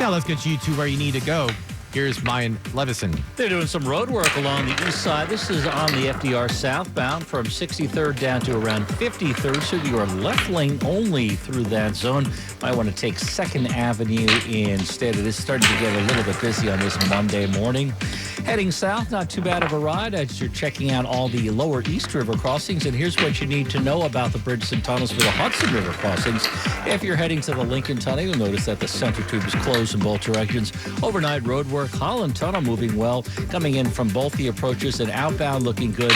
Now let's get you to where you need to go. Here's Mayan Levison. They're doing some road work along the east side. This is on the FDR southbound from 63rd down to around 53rd. So you are left lane only through that zone. Might want to take 2nd Avenue instead. It is starting to get a little bit busy on this Monday morning. Heading south, not too bad of a ride as you're checking out all the lower East River crossings. And here's what you need to know about the bridges and tunnels for the Hudson River crossings. If you're heading to the Lincoln Tunnel, you'll notice that the center tube is closed in both directions. Overnight road work, Holland Tunnel moving well, coming in from both the approaches, and outbound looking good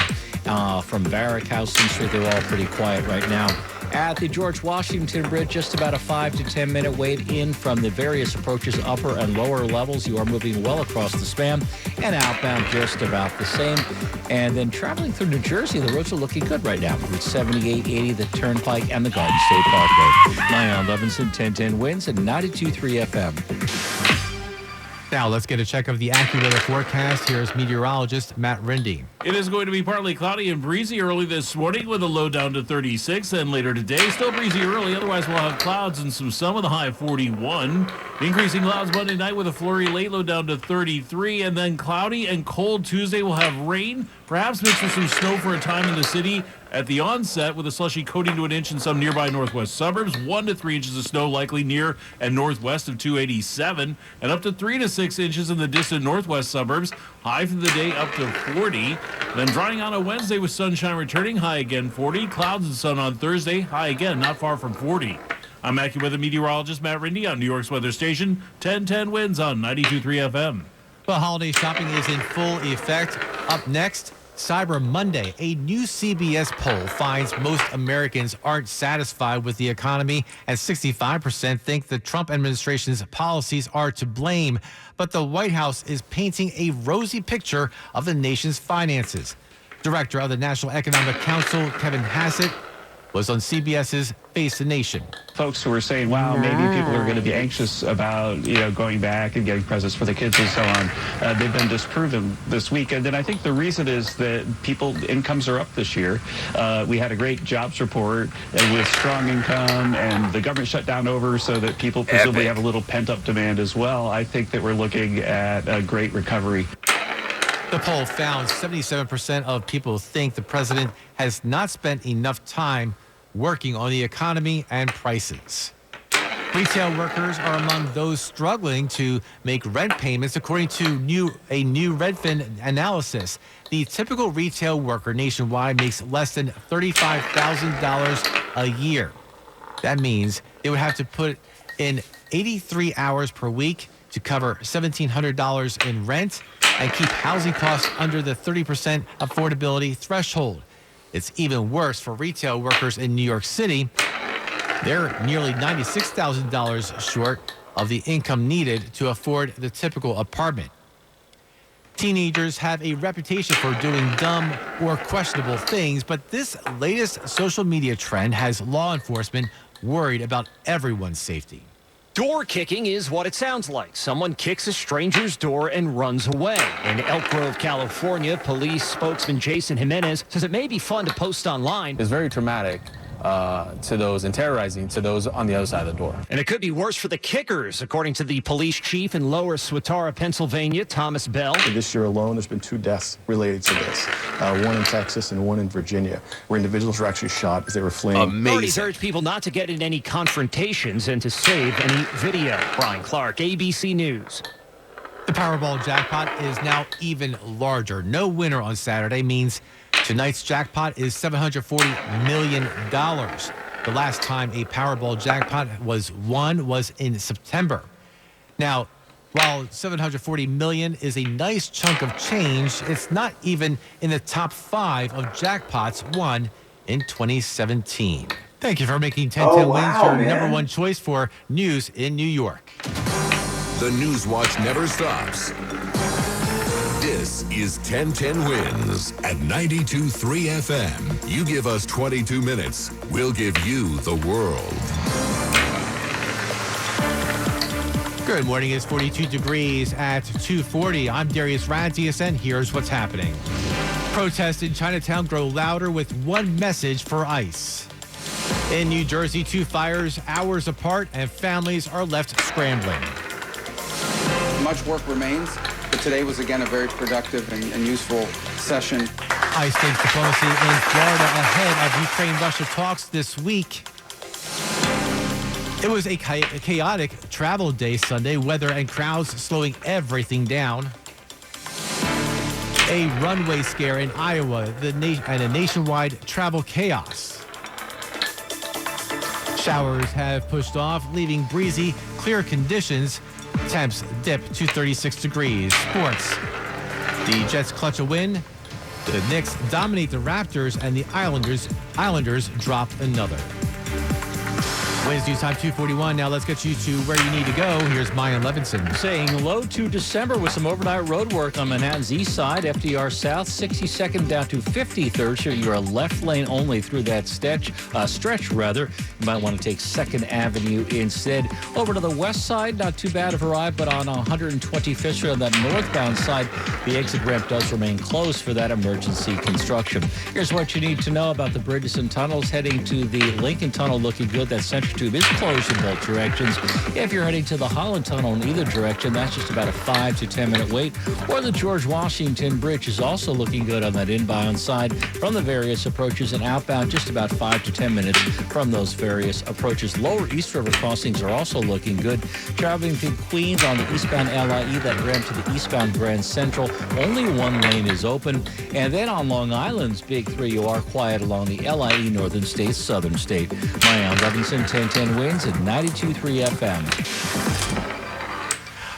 from Barrack House Street. They're all pretty quiet right now. At the George Washington Bridge, just about a 5 to 10 minute wait in from the various approaches, upper and lower levels. You are moving well across the span, and outbound just about the same. And then traveling through New Jersey, the roads are looking good right now. Route 78, 80, the Turnpike, and the Garden State Parkway. Mayan Levinson, 1010 wins and 92.3 FM. Now let's get a check of the AccuWeather forecast. Here's meteorologist Matt Rindy. It is going to be partly cloudy and breezy early this morning with a low down to 36. And later today, still breezy early. Otherwise, we'll have clouds and some sun with a high of 41. Increasing clouds Monday night with a flurry late, low down to 33. And then cloudy and cold Tuesday. We'll have rain, perhaps mixed with some snow for a time in the city at the onset, with a slushy coating to an inch in some nearby northwest suburbs. 1 to 3 inches of snow likely near and northwest of 287, and up to 3 to 6 inches in the distant northwest suburbs. High for the day up to 40. Then drying out on Wednesday with sunshine returning. High again 40. Clouds and sun on Thursday. High again not far from 40. I'm AccuWeather meteorologist Matt Rindy on New York's weather station. 1010 wins on 92.3 FM. Well, holiday shopping is in full effect. Up next, Cyber Monday. A new CBS poll finds most Americans aren't satisfied with the economy, and 65% think the Trump administration's policies are to blame. But the White House is painting a rosy picture of the nation's finances. Director of the National Economic Council, Kevin Hassett, was on CBS's Face the Nation. Folks who are saying, wow, maybe people are going to be anxious about, going back and getting presents for the kids and so on. They've been disproven this week. And then I think the reason is that incomes are up this year. We had a great jobs report with strong income, and the government shut down over so that people presumably have a little pent-up demand as well. I think that we're looking at a great recovery. The poll found 77% of people think the president has not spent enough time working on the economy and prices. Retail workers are among those struggling to make rent payments, according to a new Redfin analysis. The typical retail worker nationwide makes less than $35,000 a year. That means they would have to put in 83 hours per week to cover $1,700 in rent and keep housing costs under the 30% affordability threshold. It's even worse for retail workers in New York City. They're nearly $96,000 short of the income needed to afford the typical apartment. Teenagers have a reputation for doing dumb or questionable things, but this latest social media trend has law enforcement worried about everyone's safety. Door kicking is what it sounds like. Someone kicks a stranger's door and runs away. In Elk Grove, California, police spokesman Jason Jimenez says it may be fun to post online. It's very traumatic to those and terrorizing to those on the other side of the door. And it could be worse for the kickers, according to the police chief in Lower Swatara, Pennsylvania, Thomas Bell. This year alone, there's been 2 deaths related to this. One in Texas and one in Virginia, where individuals were actually shot as they were fleeing. Authorities urge people not to get in any confrontations and to save any video. Brian Clark, ABC News. The Powerball jackpot is now even larger. No winner on Saturday means tonight's jackpot is $740 million. The last time a Powerball jackpot was won was in September. Now, while $740 million is a nice chunk of change, it's not even in the top 5 of jackpots won in 2017. Thank you for making 1010 Wins your number one choice for news in New York. The News Watch never stops. This is 1010 Wins at 92.3 FM. You give us 22 minutes, we'll give you the world. Good morning. It's 42 degrees at 2:40. I'm Darius Rantius, and here's what's happening. Protests in Chinatown grow louder with one message for ICE. In New Jersey, 2 fires hours apart, and families are left scrambling. much work remains, but today was again a very productive and useful session. High-stakes diplomacy in Florida ahead of Ukraine-Russia talks this week. It was a chaotic travel day Sunday, weather and crowds slowing everything down. A runway scare in Iowa and a nationwide travel chaos. Showers have pushed off, leaving breezy, clear conditions. Temps dip to 36 degrees. Sports. The Jets clutch a win. The Knicks dominate the Raptors, and the Islanders drop another. Wednesday time 2:41. Now let's get you to where you need to go. Here's Mayan Levinson. Saying low to December with some overnight road work on Manhattan's east side, FDR South, 62nd down to 53rd. So you're a left lane only through that stretch. You might want to take 2nd Avenue instead. Over to the west side, not too bad of a ride, but on 125th Street on that northbound side, the exit ramp does remain closed for that emergency construction. Here's what you need to know about the bridges and tunnels. Heading to the Lincoln Tunnel, looking good. That Central Tube is closed in both directions. If you're heading to the Holland Tunnel in either direction, that's just about a 5 to 10 minute wait. Or the George Washington Bridge is also looking good on that inbound side from the various approaches, and outbound just about 5 to 10 minutes from those various approaches. Lower East River crossings are also looking good. Traveling through Queens on the eastbound LIE, that ramp to the eastbound Grand Central, only one lane is open. And then on Long Island's Big 3, you are quiet along the LIE Northern State, Southern State. Mayan Levinson, 1010 wins at 92.3 FM.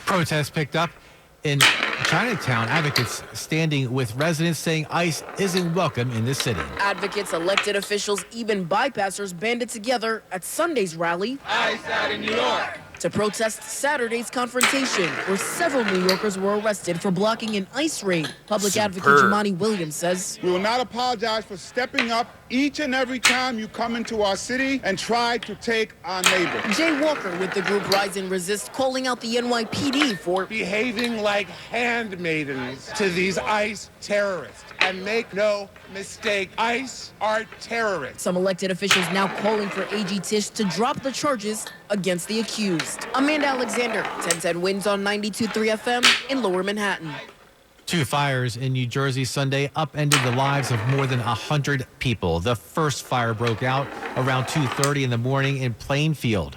Protests picked up in Chinatown. Advocates standing with residents saying ICE isn't welcome in the city. Advocates, elected officials, even bypassers banded together at Sunday's rally. ICE out in New York. To protest Saturday's confrontation, where several New Yorkers were arrested for blocking an ICE raid. Public advocate Jimani Williams says, "We will not apologize for stepping up each and every time you come into our city and try to take our neighbor." Jay Walker with the group Rise and Resist calling out the NYPD for behaving like handmaidens to these ICE terrorists. And make no mistake, ICE are terrorists. Some elected officials now calling for AG Tisch to drop the charges against the accused. Amanda Alexander, 1010 wins on 92.3 FM in Lower Manhattan. 2 fires in New Jersey Sunday upended the lives of more than 100 people. The first fire broke out around 2:30 in the morning in Plainfield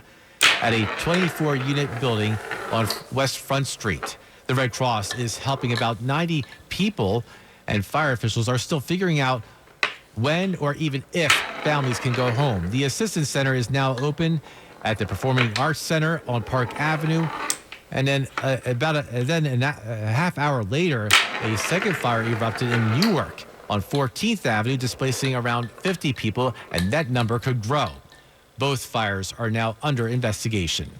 at a 24-unit building on West Front Street. The Red Cross is helping about 90 people, and fire officials are still figuring out when or even if families can go home. The Assistance Center is now open at the Performing Arts Center on Park Avenue. And then a half hour later, a second fire erupted in Newark on 14th Avenue, displacing around 50 people, and that number could grow. Both fires are now under investigation.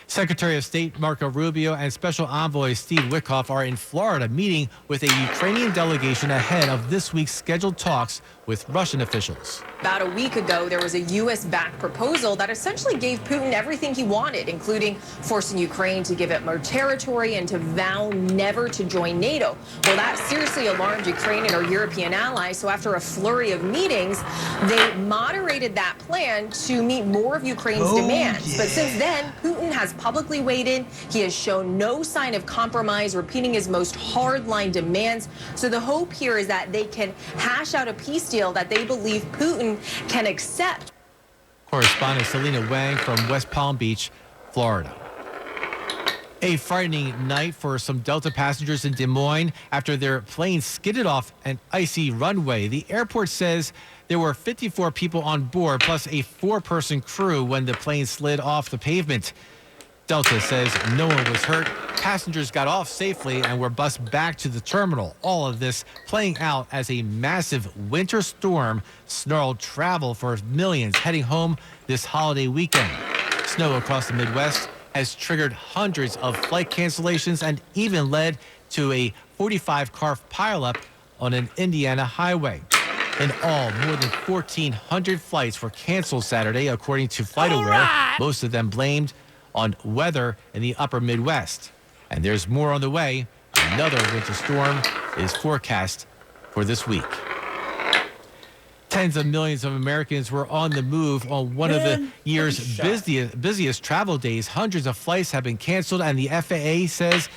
Secretary of State Marco Rubio and Special Envoy Steve Witkoff are in Florida meeting with a Ukrainian delegation ahead of this week's scheduled talks with Russian officials. About a week ago, there was a U.S.-backed proposal that essentially gave Putin everything he wanted, including forcing Ukraine to give it more territory and to vow never to join NATO. Well, that seriously alarmed Ukraine and our European allies, so after a flurry of meetings, they moderated that plan to meet more of Ukraine's demands. But since then, Putin has publicly weighed in. He has shown no sign of compromise, repeating his most hardline demands. So the hope here is that they can hash out a peace deal that they believe Putin can accept. Correspondent Selena Wang from West Palm Beach, Florida. A frightening night for some Delta passengers in Des Moines after their plane skidded off an icy runway. The airport says there were 54 people on board, plus a 4-person crew when the plane slid off the pavement. Delta says no one was hurt. Passengers got off safely and were bused back to the terminal. All of this playing out as a massive winter storm snarled travel for millions heading home this holiday weekend. Snow across the Midwest has triggered hundreds of flight cancellations and even led to a 45-car pileup on an Indiana highway. In all, more than 1,400 flights were canceled Saturday, according to FlightAware. Most of them blamed on weather in the upper Midwest. And there's more on the way. Another winter storm is forecast for this week. Tens of millions of Americans were on the move on one of the year's busiest travel days. Hundreds of flights have been canceled, and the FAA says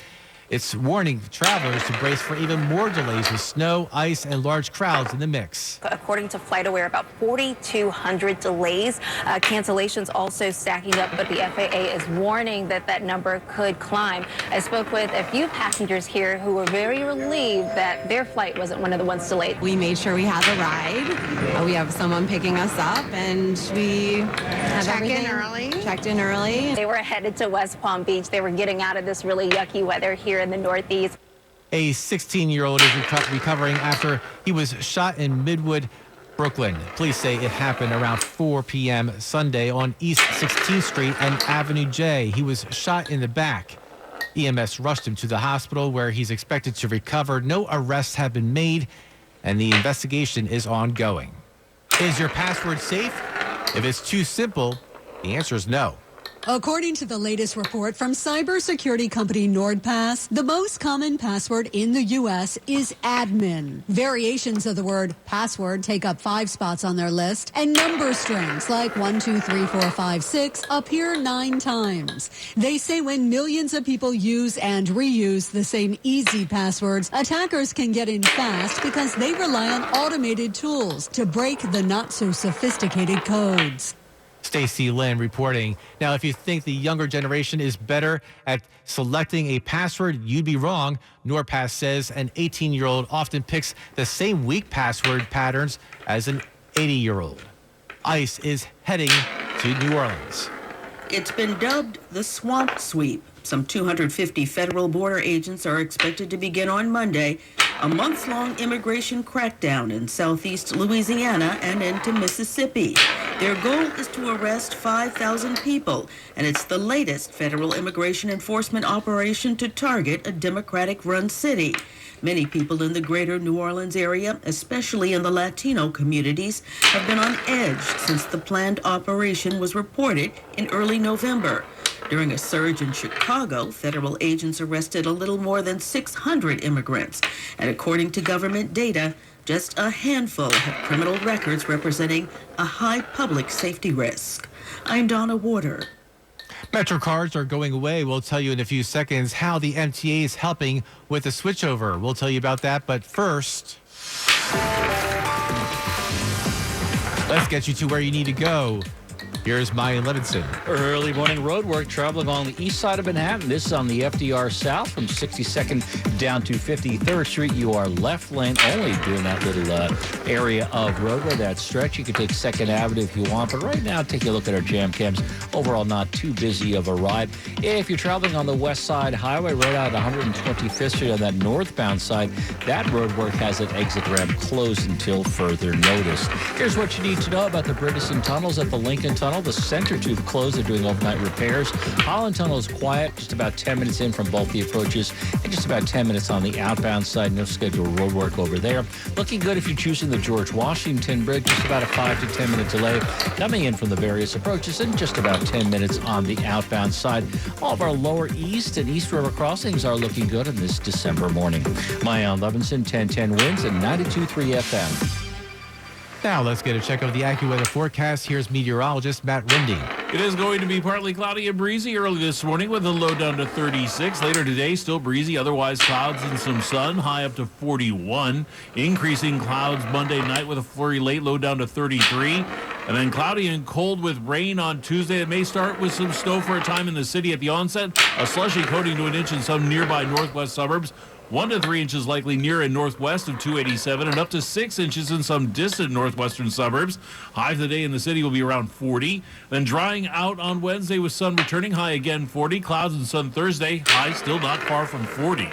It's warning travelers to brace for even more delays with snow, ice, and large crowds in the mix. According to FlightAware, about 4,200 delays. Cancellations also stacking up, but the FAA is warning that that number could climb. I spoke with a few passengers here who were very relieved that their flight wasn't one of the ones delayed. We made sure we had the ride. We have someone picking us up, and we have checked in early. They were headed to West Palm Beach. They were getting out of this really yucky weather here in the Northeast. A 16-year-old is recovering after he was shot in Midwood, Brooklyn. Police say it happened around 4 p.m. Sunday on East 16th Street and Avenue J. He was shot in the back. EMS rushed him to the hospital where he's expected to recover. No arrests have been made, and the investigation is ongoing. Is your password safe? If it's too simple, the answer is no. According to the latest report from cybersecurity company NordPass, the most common password in the U.S. is admin. Variations of the word password take up 5 spots on their list, and number strings like 1, 2, 3, 4, 5, 6 appear 9 times. They say when millions of people use and reuse the same easy passwords, attackers can get in fast because they rely on automated tools to break the not-so-sophisticated codes. Stacy Lynn reporting. Now, if you think the younger generation is better at selecting a password, you'd be wrong. NordPass says an 18-year-old often picks the same weak password patterns as an 80-year-old. ICE is heading to New Orleans. It's been dubbed the Swamp Sweep. Some 250 federal border agents are expected to begin on Monday a month-long immigration crackdown in southeast Louisiana and into Mississippi. Their goal is to arrest 5,000 people, and it's the latest federal immigration enforcement operation to target a Democratic-run city. Many people in the greater New Orleans area, especially in the Latino communities, have been on edge since the planned operation was reported in early November. During a surge in Chicago, federal agents arrested a little more than 600 immigrants, and according to government data, just a handful have criminal records representing a high public safety risk. I'm Donna Warder. Metro cards are going away. We'll tell you in a few seconds how the MTA is helping with the switchover. We'll tell you about that, but first, let's get you to where you need to go. Here's Maya Levinson. Early morning road work traveling along the east side of Manhattan. This is on the FDR South from 62nd down to 53rd Street. You are left lane only doing that little area of roadway, that stretch. You can take 2nd Avenue if you want, but right now take a look at our jam cams. Overall, not too busy of a ride. If you're traveling on the west side highway, right out 125th Street on that northbound side, that road work has an exit ramp closed until further notice. Here's what you need to know about the Bridgeton tunnels at the Lincoln Tunnel. The center tube closed. They're doing overnight repairs. Holland Tunnel is quiet, just about 10 minutes in from both the approaches and just about 10 minutes on the outbound side. No scheduled road work over there. Looking good if you're choosing the George Washington Bridge. Just about a 5 to 10 minute delay coming in from the various approaches and just about 10 minutes on the outbound side. All of our lower east and east river crossings are looking good on this December morning. Mayan Levinson, 1010 Winds and 92.3 FM. Now let's get a check of the AccuWeather forecast. Here's meteorologist Matt Rindy. It is going to be partly cloudy and breezy early this morning with a low down to 36. Later today, still breezy, otherwise clouds and some sun, high up to 41. Increasing clouds Monday night with a flurry late, low down to 33. And then cloudy and cold with rain on Tuesday. It may start with some snow for a time in the city at the onset. A slushy coating to an inch in some nearby northwest suburbs. 1 to 3 inches likely near and northwest of 287 and up to 6 inches in some distant northwestern suburbs. High today in the city will be around 40. Then drying out on Wednesday with sun returning, high again 40. Clouds and sun Thursday, high still not far from 40.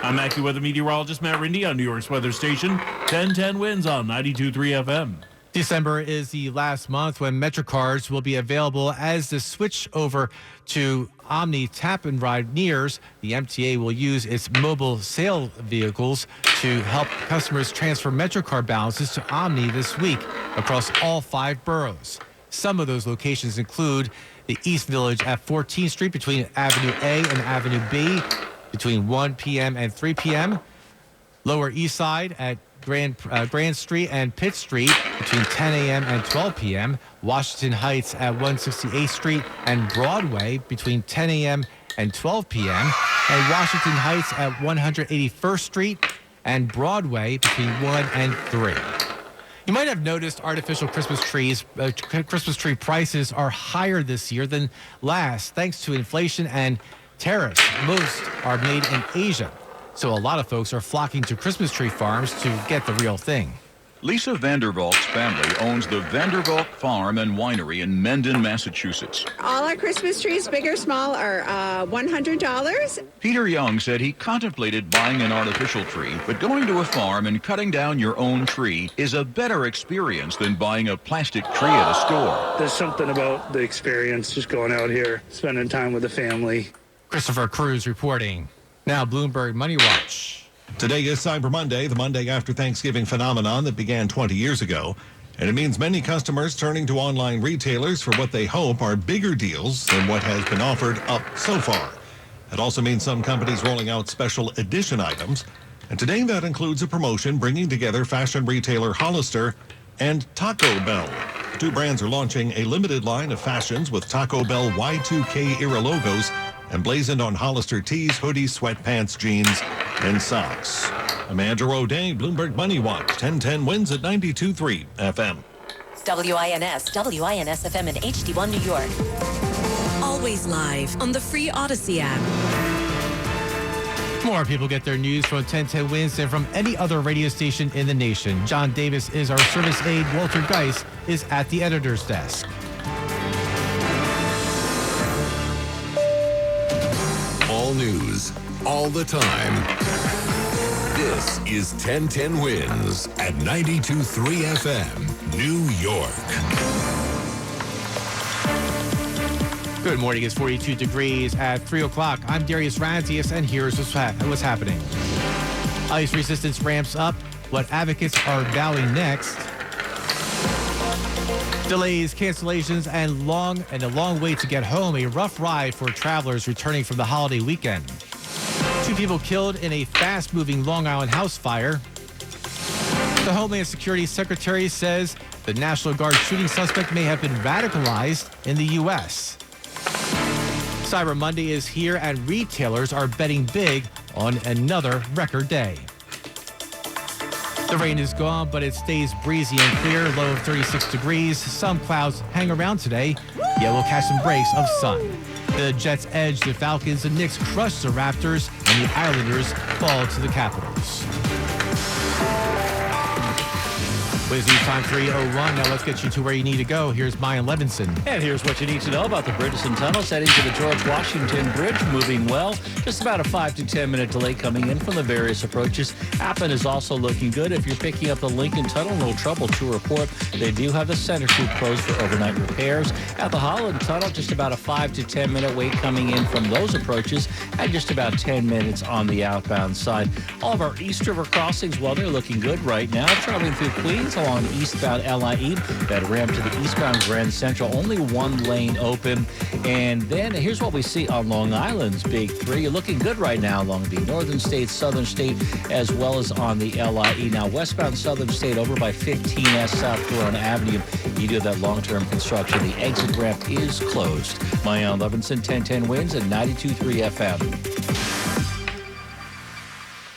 I'm AccuWeather meteorologist Matt Rindy on New York's weather station. 1010 Winds on 92.3 FM. December is the last month when MetroCards will be available as the switch over to Omni Tap and Ride nears. The MTA will use its mobile sale vehicles to help customers transfer MetroCard balances to Omni this week across all 5 boroughs. Some of those locations include the East Village at 14th Street between Avenue A and Avenue B between 1 p.m. and 3 p.m. Lower East Side at Grand Street and Pitt Street between 10 a.m. and 12 p.m. Washington Heights at 168th Street and Broadway between 10 a.m. and 12 p.m. and Washington Heights at 181st Street and Broadway between 1 and 3. You might have noticed artificial Christmas tree prices are higher this year than last, thanks to inflation and tariffs. Most are made in Asia, so a lot of folks are flocking to Christmas tree farms to get the real thing. Lisa Vandervalk's family owns the Vandervalk Farm and Winery in Mendon, Massachusetts. All our Christmas trees, big or small, are $100. Peter Young said he contemplated buying an artificial tree, but going to a farm and cutting down your own tree is a better experience than buying a plastic tree at a store. There's something about the experience, just going out here, spending time with the family. Christopher Cruz reporting. Now, Bloomberg Money Watch. Today is Cyber Monday, the Monday after Thanksgiving phenomenon that began 20 years ago. And it means many customers turning to online retailers for what they hope are bigger deals than what has been offered up so far. It also means some companies rolling out special edition items. And today that includes a promotion bringing together fashion retailer Hollister and Taco Bell. The two brands are launching a limited line of fashions with Taco Bell Y2K era logos emblazoned on Hollister tees, hoodies, sweatpants, jeans, and socks. Amanda O'Day, Bloomberg Money Watch, 1010 wins at 92.3 FM. WINS, WINS FM in HD1 New York. Always live on the free Odyssey app. More people get their news from 1010 Wins than from any other radio station in the nation. John Davis is our service aide. Walter Geis is at the editor's desk. All news, all the time. This is 1010 Wins at 92.3 FM, New York. Good morning. It's 42 degrees at 3 o'clock. I'm Darius Ranzius, and here's what's happening. Ice resistance ramps up. What advocates are vowing next. Delays, cancellations, and a long wait to get home. A rough ride for travelers returning from the holiday weekend. 2 people killed in a fast-moving Long Island house fire. The Homeland Security Secretary says the National Guard shooting suspect may have been radicalized in the U.S. Cyber Monday is here, and retailers are betting big on another record day. The rain is gone, but it stays breezy and clear, low of 36 degrees. Some clouds hang around today, yet we'll catch some breaks of sun. The Jets edge the Falcons, the Knicks crush the Raptors, and the Islanders fall to the Capitals. With news time 3:01, now let's get you to where you need to go. Here's Mayan Levinson. And here's what you need to know about the Bridgeton Tunnels heading to the George Washington Bridge, moving well. Just about a 5 to 10 minute delay coming in from the various approaches. Appin is also looking good. If you're picking up the Lincoln Tunnel, no trouble to report. They do have the Center Street closed for overnight repairs. At the Holland Tunnel, just about a 5 to 10 minute wait coming in from those approaches, and just about 10 minutes on the outbound side. All of our East River crossings, well, they're looking good right now. Traveling through Queens along eastbound LIE, that ramp to the eastbound Grand Central, only one lane open. And then here's what we see on Long Island's Big 3. You're looking good right now along the Northern State, Southern State, as well as on the LIE. Now, westbound Southern State over by 15S South Corona Avenue, you do have that long-term construction. The exit ramp is closed. Mayan Levinson, 1010 wins at 92.3 FM.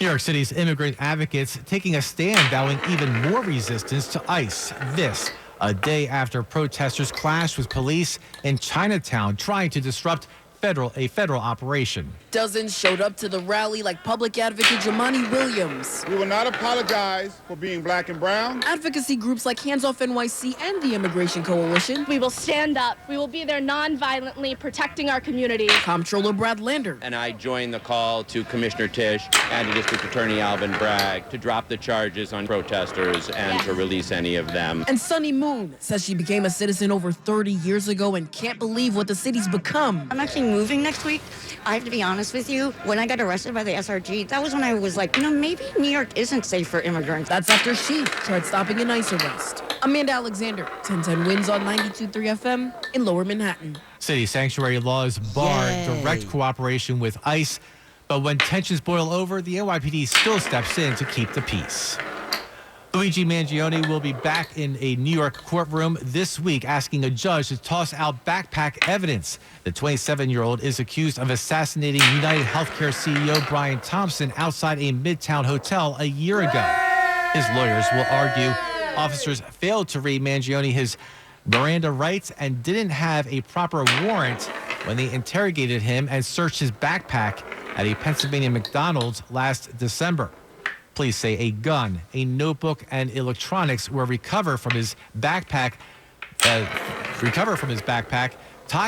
New York City's immigrant advocates taking a stand, vowing even more resistance to ICE. This, a day after protesters clashed with police in Chinatown, trying to disrupt a federal operation. Dozens showed up to the rally like public advocate Jamani Williams. We will not apologize for being black and brown. Advocacy groups like Hands Off NYC and the Immigration Coalition. We will stand up. We will be there non-violently, protecting our community. Comptroller Brad Lander. And I join the call to Commissioner Tisch and to District Attorney Alvin Bragg to drop the charges on protesters and to release any of them. And Sunny Moon says she became a citizen over 30 years ago and can't believe what the city's become. I'm actually moving next week. I have to be honest with you, when I got arrested by the SRG, that was when I was like, maybe New York isn't safe for immigrants. That's after she tried stopping an ICE arrest. Amanda Alexander, 1010 wins on 92.3 FM in Lower Manhattan. City sanctuary laws bar direct cooperation with ICE, but when tensions boil over, the NYPD still steps in to keep the peace. Luigi Mangione will be back in a New York courtroom this week asking a judge to toss out backpack evidence. The 27-year-old is accused of assassinating United Healthcare CEO Brian Thompson outside a Midtown hotel a year ago. His lawyers will argue officers failed to read Mangione his Miranda rights and didn't have a proper warrant when they interrogated him and searched his backpack at a Pennsylvania McDonald's last December. Police say a gun, a notebook, and electronics were recovered from his backpack. Tie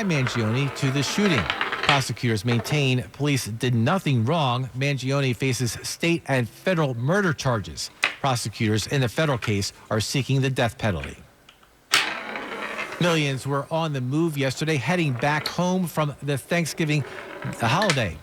Mangione to the shooting. Prosecutors maintain police did nothing wrong. Mangione faces state and federal murder charges. Prosecutors in the federal case are seeking the death penalty. Millions were on the move yesterday, heading back home from the Thanksgiving holiday.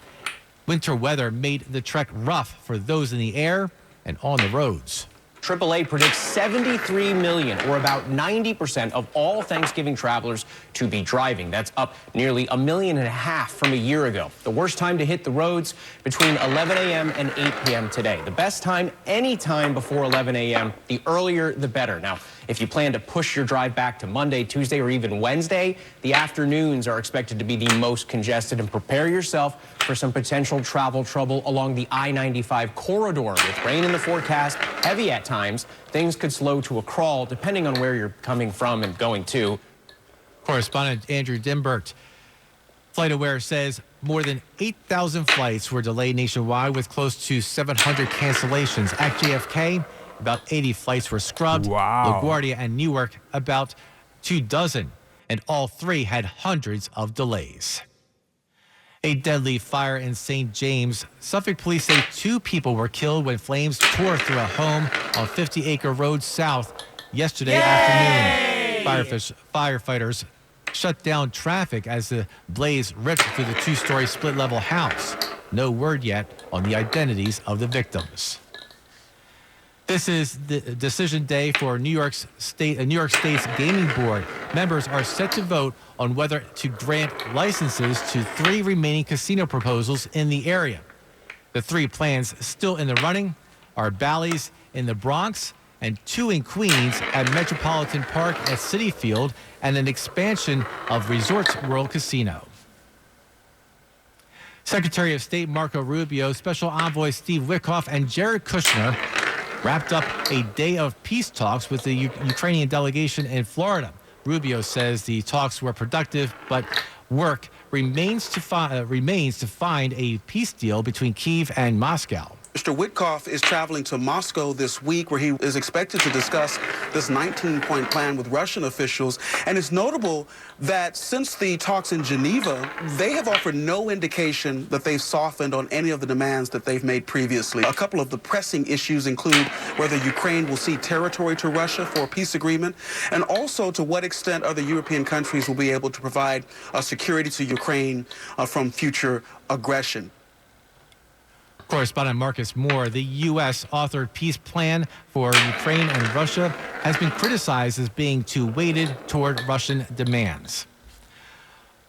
Winter weather made the trek rough for those in the air and on the roads. AAA predicts 73 million, or about 90% of all Thanksgiving travelers, to be driving. That's up nearly 1.5 million from a year ago. The worst time to hit the roads between 11 a.m. and 8 p.m. today. The best time, any time before 11 a.m. The earlier, the better. Now, if you plan to push your drive back to Monday, Tuesday, or even Wednesday, the afternoons are expected to be the most congested, and prepare yourself for some potential travel trouble along the I-95 corridor. With rain in the forecast, heavy at times, things could slow to a crawl depending on where you're coming from and going to. Correspondent Andrew Dimbert. FlightAware says more than 8,000 flights were delayed nationwide, with close to 700 cancellations. At JFK, about 80 flights were scrubbed. Wow. LaGuardia and Newark, about 24, and all three had hundreds of delays. A deadly fire in St. James. Suffolk police say 2 people were killed when flames tore through a home on 50-acre road south yesterday afternoon. Firefighters shut down traffic as the blaze ripped through the 2-story split-level house. No word yet on the identities of the victims. This is the decision day for New York State's Gaming Board. Members are set to vote on whether to grant licenses to 3 remaining casino proposals in the area. The 3 plans still in the running are Bally's in the Bronx and 2 in Queens at Metropolitan Park at Citi Field, and an expansion of Resorts World Casino. Secretary of State Marco Rubio, Special Envoy Steve Witkoff, and Jared Kushner wrapped up a day of peace talks with the Ukrainian delegation in Florida. Rubio says the talks were productive, but work remains to find a peace deal between Kyiv and Moscow. Mr. Witkoff is traveling to Moscow this week, where he is expected to discuss this 19-point plan with Russian officials. And it's notable that since the talks in Geneva, they have offered no indication that they've softened on any of the demands that they've made previously. A couple of the pressing issues include whether Ukraine will cede territory to Russia for a peace agreement, and also to what extent other European countries will be able to provide security to Ukraine from future aggression. Correspondent Marcus Moore. The U.S. authored peace plan for Ukraine and Russia has been criticized as being too weighted toward Russian demands.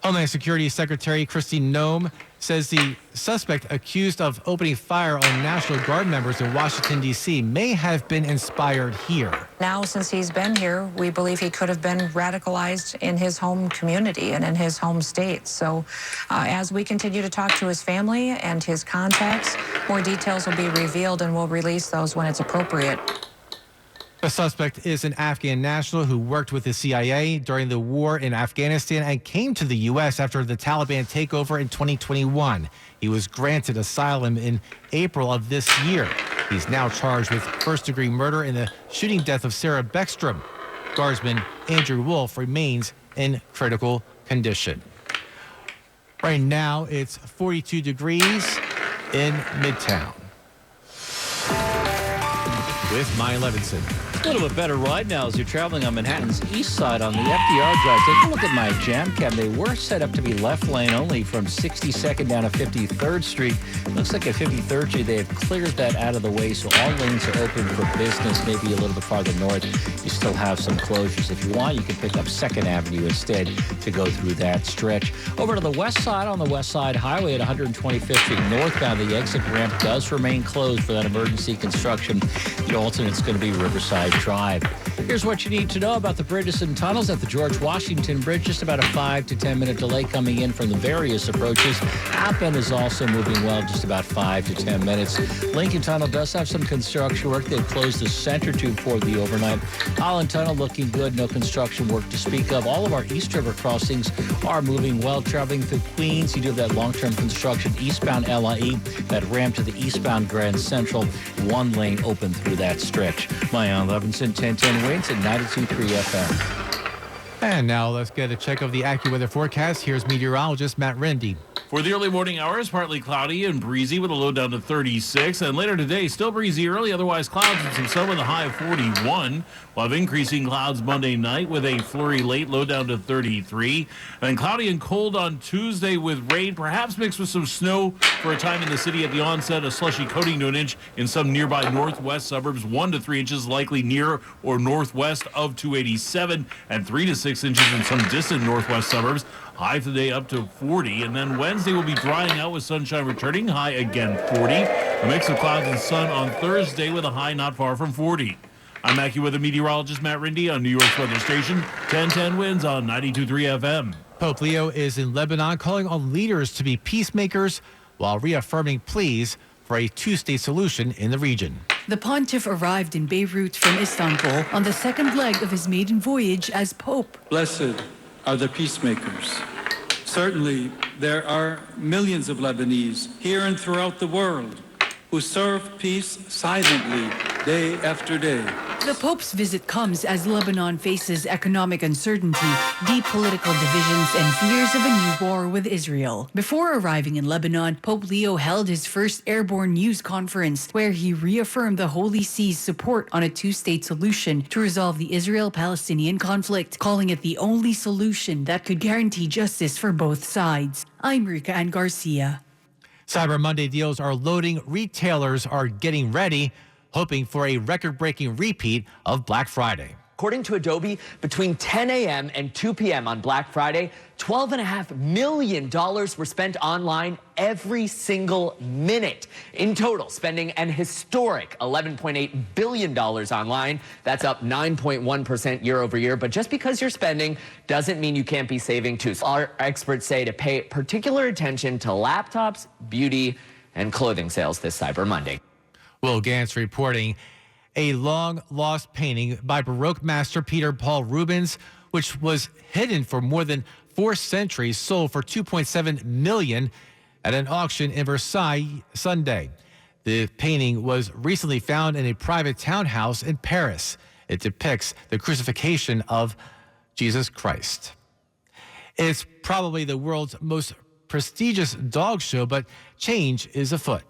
Homeland Security Secretary Kristi Noem says the suspect accused of opening fire on National Guard members in Washington, D.C. may have been inspired here. Now, since he's been here, we believe he could have been radicalized in his home community and in his home state. So as we continue to talk to his family and his contacts, more details will be revealed, and we'll release those when it's appropriate. The suspect is an Afghan national who worked with the CIA during the war in Afghanistan and came to the U.S. after the Taliban takeover in 2021. He was granted asylum in April of this year. He's now charged with first-degree murder in the shooting death of Sarah Beckstrom. Guardsman Andrew Wolf remains in critical condition. Right now, it's 42 degrees in Midtown. With Maya Levinson. A little bit better ride now as you're traveling on Manhattan's east side on the FDR drive. Take a look at my jam cam. They were set up to be left lane only from 62nd down to 53rd Street. Looks like at 53rd Street they have cleared that out of the way, so all lanes are open for business. Maybe a little bit farther north, you still have some closures. If you want, you can pick up 2nd Avenue instead to go through that stretch. Over to the west side on the West Side Highway at 125th Street northbound, the exit ramp does remain closed for that emergency construction. The Dalton, it's going to be Riverside Drive. Here's what you need to know about the Bridgeton tunnels at the George Washington Bridge. Just about a 5 to 10 minute delay coming in from the various approaches. Appin is also moving well, just about 5 to 10 minutes. Lincoln Tunnel does have some construction work. They've closed the center tube for the overnight. Holland Tunnel looking good. No construction work to speak of. All of our East River crossings are moving well. Traveling through Queens, you do have that long-term construction eastbound LIE, that ramp to the eastbound Grand Central. One lane open through that stretch. Mayan Levinson, 1010 Wins at 92.3 FM. And now let's get a check of the AccuWeather forecast. Here's meteorologist Matt Rendy. For the early morning hours, partly cloudy and breezy with a low down to 36. And later today, still breezy early, otherwise clouds and some sun with a high of 41. We'll have increasing clouds Monday night with a flurry late, low down to 33. And cloudy and cold on Tuesday with rain, perhaps mixed with some snow for a time in the city at the onset. A slushy coating to an inch in some nearby northwest suburbs. 1 to 3 inches likely near or northwest of 287. And 3 to 6 inches in some distant northwest suburbs. High today up to 40, and then Wednesday will be drying out with sunshine returning, high again 40. A mix of clouds and sun on Thursday with a high not far from 40. I'm AccuWeather meteorologist Matt Rendy on New York's weather station, 1010 Winds on 92.3 FM. Pope Leo is in Lebanon calling on leaders to be peacemakers while reaffirming pleas for a two-state solution in the region. The pontiff arrived in Beirut from Istanbul on the second leg of his maiden voyage as Pope. Blessed are the peacemakers. Certainly, there are millions of Lebanese here and throughout the world who serve peace silently day after day. The Pope's visit comes as Lebanon faces economic uncertainty, deep political divisions, and fears of a new war with Israel. Before arriving in Lebanon, Pope Leo held his first airborne news conference, where he reaffirmed the Holy See's support on a two-state solution to resolve the Israel-Palestinian conflict, calling it the only solution that could guarantee justice for both sides. I'm Rika Ann Garcia. Cyber Monday deals are loading. Retailers are getting ready, hoping for a record-breaking repeat of Black Friday. According to Adobe, between 10 a.m. and 2 p.m. on Black Friday, $12.5 million were spent online every single minute. In total, spending an historic $11.8 billion online. That's up 9.1% year over year. But just because you're spending doesn't mean you can't be saving too. So our experts say to pay particular attention to laptops, beauty, and clothing sales this Cyber Monday. Will Gantz reporting a long-lost painting by Baroque master Peter Paul Rubens, which was hidden for more than 4 centuries, sold for $2.7 million at an auction in Versailles Sunday. The painting was recently found in a private townhouse in Paris. It depicts the crucifixion of Jesus Christ. It's probably the world's most prestigious dog show, but change is afoot.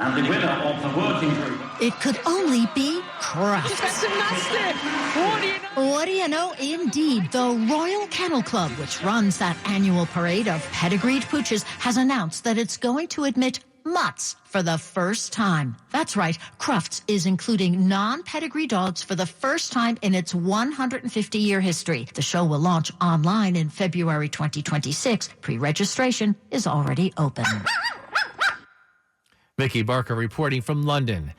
And the winner of the working group. It could only be Crufts. That's a mastiff. What do you know? Indeed, the Royal Kennel Club, which runs that annual parade of pedigreed pooches, has announced that it's going to admit mutts for the first time. That's right, Crufts is including non-pedigree dogs for the first time in its 150-year history. The show will launch online in February 2026. Pre-registration is already open. Vicky Barker reporting from London.